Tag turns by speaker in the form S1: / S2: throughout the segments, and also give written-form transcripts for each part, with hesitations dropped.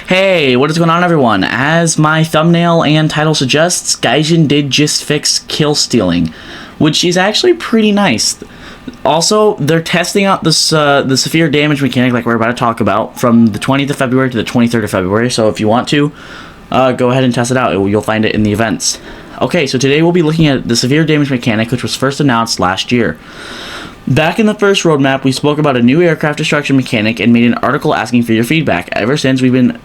S1: Hey, what is going on, everyone? As my thumbnail and title suggests, Gajin did just fix kill stealing, which is actually pretty nice. Also, they're testing out this the severe damage mechanic like we're about to talk about from the 20th of February to the 23rd of February, so if you want to, go ahead and test it out. You'll find it in the events. Okay, so today we'll be looking at the severe damage mechanic, which was first announced last year. Back in the first roadmap, we spoke about a new aircraft destruction mechanic and made an article asking for your feedback. Ever since, we've been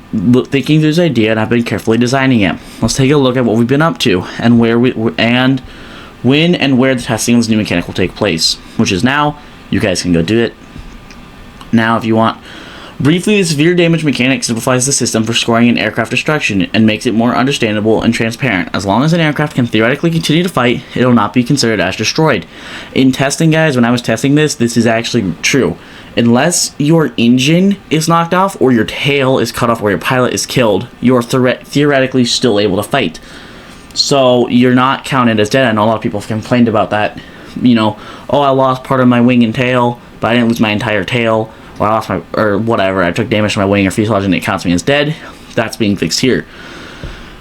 S1: thinking through this idea and I've been carefully designing it. Let's take a look at what we've been up to and when and where the testing of this new mechanic will take place, which is now. You guys can go do it now if you want. Briefly, the severe damage mechanic simplifies the system for scoring an aircraft destruction and makes it more understandable and transparent. As long as an aircraft can theoretically continue to fight, it will not be considered as destroyed. In testing, guys, when I was testing this is actually true. Unless your engine is knocked off or your tail is cut off or your pilot is killed, you are theoretically still able to fight. So you're not counted as dead. I know a lot of people have complained about that. You know, oh, I lost part of my wing and tail, but I didn't lose my entire tail. Or I lost my, or whatever, I took damage to my wing or fuselage and it counts me as dead. That's being fixed here.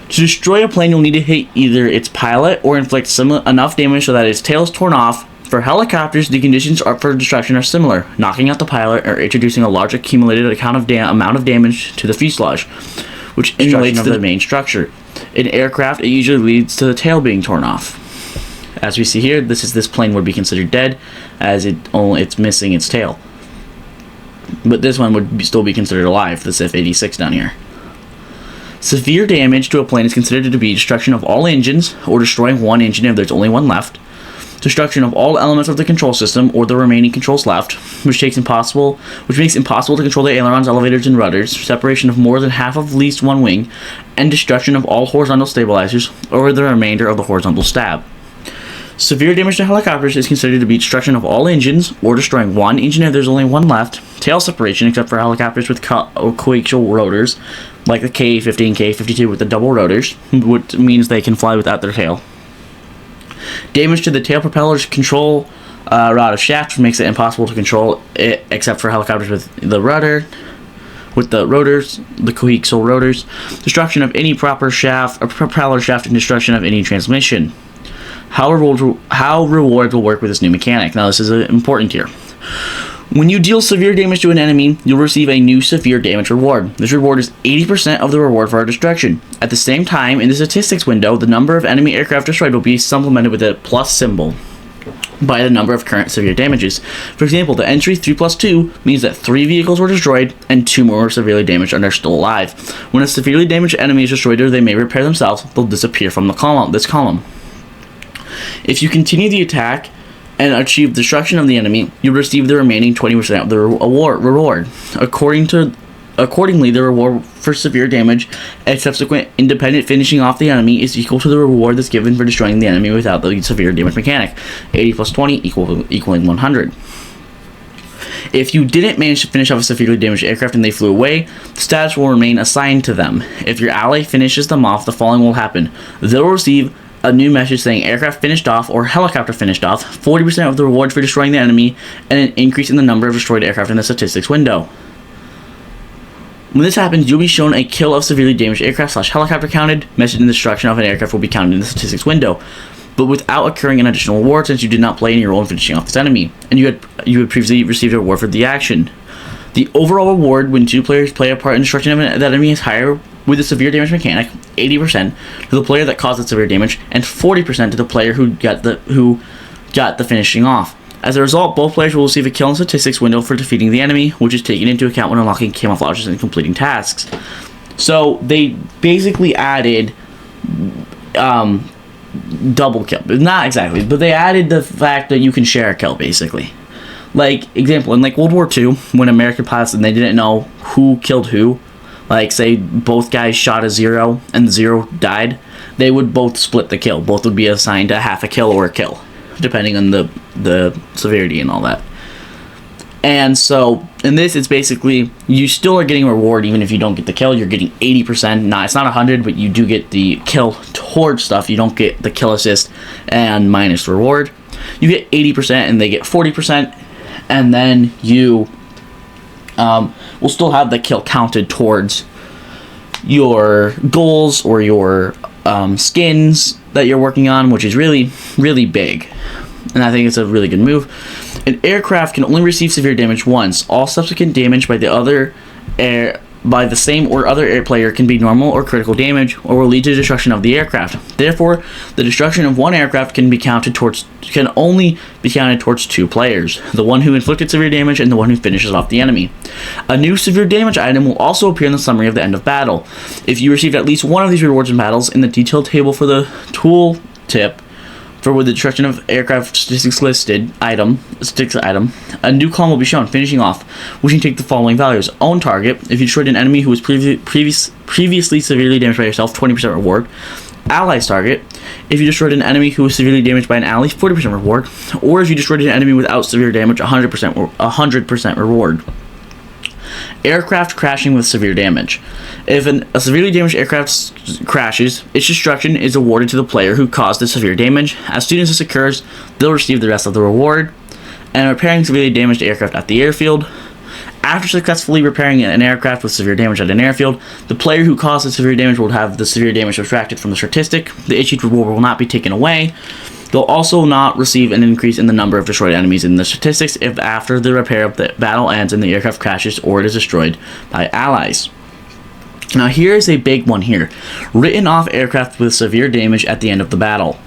S1: To destroy a plane, you'll need to hit either its pilot or inflict enough damage so that its tail is torn off. For helicopters, the conditions for destruction are similar: knocking out the pilot or introducing a large accumulated amount of damage to the fuselage, which emulates the main structure. In aircraft, it usually leads to the tail being torn off. As we see here, this plane would be considered dead, as it's missing its tail. But this one would still be considered alive, this F-86 down here. Severe damage to a plane is considered to be destruction of all engines, or destroying one engine if there's only one left. Destruction of all elements of the control system, or the remaining controls left, which makes impossible to control the ailerons, elevators, and rudders. Separation of more than half of at least one wing, and destruction of all horizontal stabilizers, or the remainder of the horizontal stab. Severe damage to helicopters is considered to be destruction of all engines, or destroying one engine if there's only one left. Tail separation, except for helicopters with coaxial rotors, like the K-15, K-52 with the double rotors, which means they can fly without their tail. Damage to the tail propeller's control rod of shaft, which makes it impossible to control it, except for helicopters with the rudder, with the rotors, the coaxial rotors. Destruction of any proper shaft, or propeller shaft, and destruction of any transmission. How rewards will work with this new mechanic. Now, this is important here. When you deal severe damage to an enemy, you'll receive a new severe damage reward. This reward is 80% of the reward for our destruction. At the same time, in the statistics window, the number of enemy aircraft destroyed will be supplemented with a plus symbol by the number of current severe damages. For example, the entry 3 plus 2 means that 3 vehicles were destroyed and 2 more were severely damaged and are still alive. When a severely damaged enemy is destroyed or they may repair themselves, they'll disappear from this column. If you continue the attack and achieve destruction of the enemy, you'll receive the remaining 20% of the reward. Accordingly, the reward for severe damage and subsequent independent finishing off the enemy is equal to the reward that's given for destroying the enemy without the severe damage mechanic. 80 plus 20 equaling 100. If you didn't manage to finish off a severely damaged aircraft and they flew away, the status will remain assigned to them. If your ally finishes them off, the following will happen. They'll receive a new message saying aircraft finished off or helicopter finished off, 40% of the reward for destroying the enemy, and an increase in the number of destroyed aircraft in the statistics window. When this happens, you'll be shown a kill of severely damaged aircraft / helicopter counted. Message in the destruction of an aircraft will be counted in the statistics window, but without occurring an additional reward since you did not play any role in finishing off this enemy, and you had previously received a reward for the action. The overall reward when 2 players play a part in destruction of that enemy is higher with the severe damage mechanic, 80% to the player that caused the severe damage, and 40% to the player who got the finishing off. As a result, both players will receive a kill in statistics window for defeating the enemy, which is taken into account when unlocking camouflages and completing tasks. So they basically added double kill. Not exactly, but they added the fact that you can share a kill, basically. Like, example, in like World War II, when American pilots and they didn't know who killed who, like say both guys shot a 0 and 0 died, they would both split the kill. Both would be assigned a half a kill or a kill, depending on the severity and all that. And so in this, it's basically you still are getting a reward even if you don't get the kill. You're getting 80%. It's not 100, but you do get the kill towards stuff. You don't get the kill assist and minus reward. You get 80% and they get 40%, and then you will still have the kill counted towards your goals or your skins that you're working on, which is really, really big. And I think it's a really good move. An aircraft can only receive severe damage once. All subsequent damage by the same or other air player can be normal or critical damage, or will lead to destruction of the aircraft. Therefore, the destruction of one aircraft can only be counted towards 2 players: the one who inflicted severe damage and the one who finishes off the enemy. A new severe damage item will also appear in the summary of the end of battle. If you received at least one of these rewards in battles, in the detailed table for the tool tip for the destruction of aircraft statistics item, a new column will be shown, finishing off, which can take the following values: own target, if you destroyed an enemy who was previously severely damaged by yourself, 20% reward; allies target, if you destroyed an enemy who was severely damaged by an ally, 40% reward; or if you destroyed an enemy without severe damage, 100% reward. Aircraft crashing with severe damage. If a severely damaged aircraft crashes, its destruction is awarded to the player who caused the severe damage. As soon as this occurs, they'll receive the rest of the reward. And repairing severely damaged aircraft at the airfield. After successfully repairing an aircraft with severe damage at an airfield, the player who caused the severe damage will have the severe damage subtracted from the statistic. The issued reward will not be taken away. They'll also not receive an increase in the number of destroyed enemies in the statistics if after the repair of the battle ends and the aircraft crashes or it is destroyed by allies. Now here's a big one here. Written off aircraft with severe damage at the end of the battle.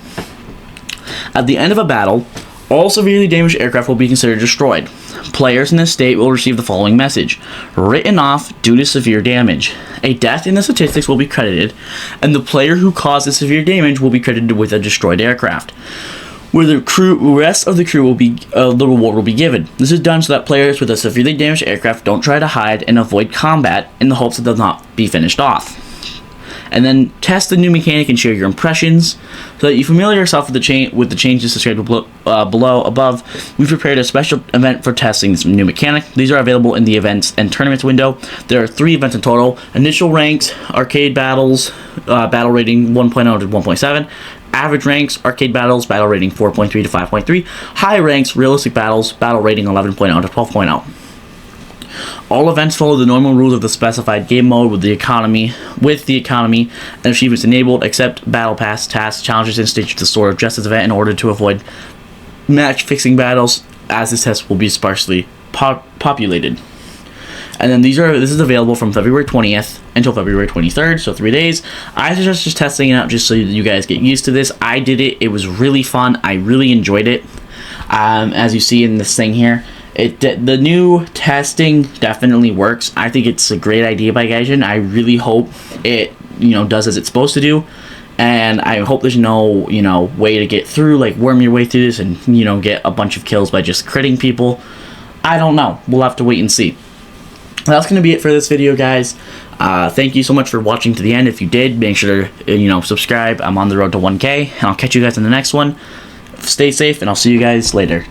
S1: At the end of a battle, all severely damaged aircraft will be considered destroyed. Players in this state will receive the following message: written off due to severe damage. A death in the statistics will be credited, and the player who caused the severe damage will be credited with a destroyed aircraft. Where the rest of the crew will be, the reward will be given. This is done so that players with a severely damaged aircraft don't try to hide and avoid combat in the hopes that they'll not be finished off. And then test the new mechanic and share your impressions. So that you familiar yourself with the changes described above. We've prepared a special event for testing this new mechanic. These are available in the events and tournaments window. There are 3 events in total: initial ranks, arcade battles, battle rating 1.0 to 1.7. Average ranks, arcade battles, battle rating 4.3 to 5.3. High ranks, realistic battles, battle rating 11.0 to 12.0. All events follow the normal rules of the specified game mode with the economy and achievements enabled, except battle pass, tasks, challenges, and stages of the Sword of Justice event in order to avoid match fixing battles, as this test will be sparsely populated. And then this is available from February 20th until February 23rd, so 3 days. I suggest just testing it out just so you guys get used to this. I did it. It was really fun. I really enjoyed it. As you see in this thing here, the new testing definitely works. I think it's a great idea by Gajin. I really hope it does as it's supposed to do. And I hope there's no way to get through, like worm your way through this and get a bunch of kills by just critting people. I don't know. We'll have to wait and see. That's going to be it for this video, guys. Thank you so much for watching to the end. If you did, make sure to subscribe. I'm on the road to 1K, and I'll catch you guys in the next one. Stay safe, and I'll see you guys later.